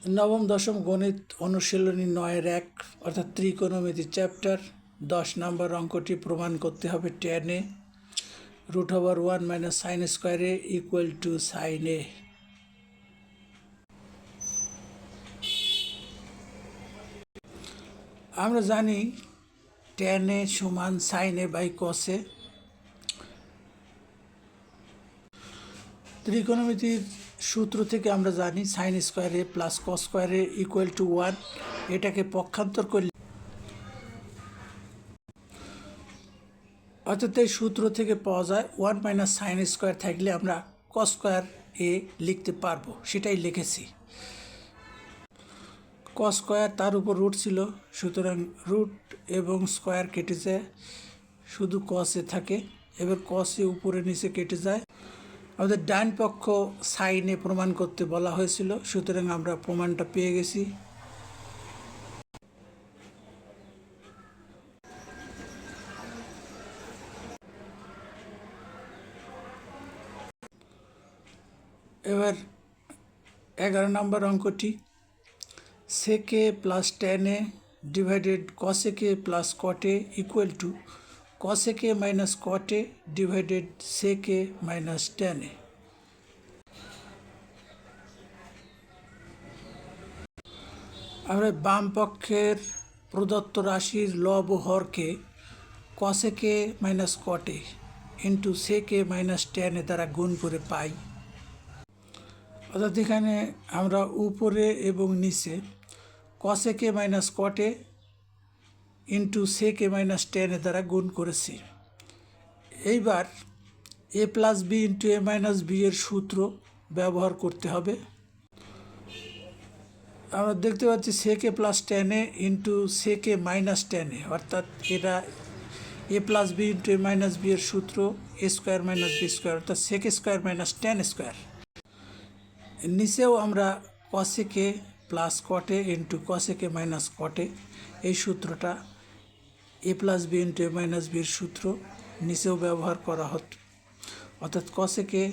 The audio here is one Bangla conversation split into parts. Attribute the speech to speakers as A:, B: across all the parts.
A: নবম দশম গণিত অনুশীলনী ৯-১ অর্থাৎ ত্রিকোণমিতি চ্যাপ্টার ১০ নম্বর অঙ্কটি প্রমাণ করতে হবে tan a √1 - sin square a = sin a। আমরা জানি tan a সমান sin a/cos a। ত্রিকোণমিতির সূত্র থেকে আমরা জানি sin square a plus cos square a = 1। এটাকে পক্ষান্তর করলে অর্থাৎ এই সূত্র থেকে পাওয়া যায় 1 - sin স্কোয়ার থাকলে আমরা cos স্কোয়ার a লিখতে পারবো, সেটাই লিখেছি। cos স্কোয়ার তার উপর রুট ছিল, সুতরাং রুট এবং স্কোয়ার কেটে যায়, শুধু cos a থাকে। এবার cos a উপরে নিচে কেটে যায়। আমাদের ডান পক্ষ sin a প্রমাণ করতে বলা হয়েছিল, সুতরাং আমরা প্রমাণটা পেয়ে গেছি। এবার 11 নম্বর অঙ্কটি sec a plus tan a divided cosec a plus cot a = cosec a minus cot a divided sec a minus tan a। আমরা বাম পক্ষের প্রদত্ত রাশির লব ও হরকে cosec a minus cot a into sec a minus tan a দ্বারা গুণ করে পাই। অর্থাৎ এখানে আমরা উপরে এবং নিচে cosec a minus cot a into sec a minus tan a দ্বারা গুণ করেছি। এইবার a plus B into a minus B এর সূত্র ব্যবহার করতে হবে। আমরা দেখতে পাচ্ছি sec a plus tan a into sec a minus tan a, অর্থাৎ এটা a plus B into a minus B এর সূত্র a square minus B square, অর্থাৎ sec square minus tan square. নিচেও আমরা cosec a plus cot a into cosec a minus cot a, এই সূত্রটা a plus B into a minus বির সূত্র নিচেও ব্যবহার করা হতো, অর্থাৎ cosec a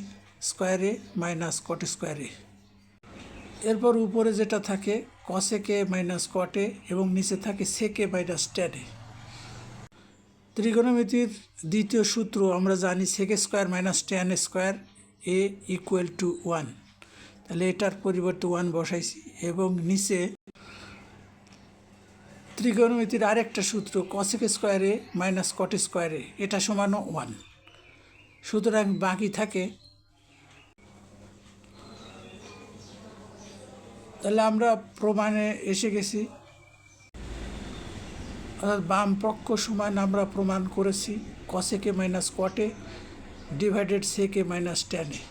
A: square a minus cot square a। এরপর উপরে যেটা থাকে cosec a minus cot a এবং নিচে থাকে sec a minus tan a। ত্রিকোণমিতির দ্বিতীয় সূত্র আমরা জানি sec square minus tan square a = 1। তাহলে এটার পরিবর্তে 1 বসাইছি এবং নিচে ত্রিকোণমিতির আরেকটা সূত্র cosec square a minus cot square a, এটা সমান 1। সুতরাং বাকি থাকে, তাহলে আমরা প্রমাণে এসে গেছি। অর্থাৎ বাম পক্ষ সমান আমরা প্রমাণ করেছি cosec a minus cot a divided sec a minus tan a।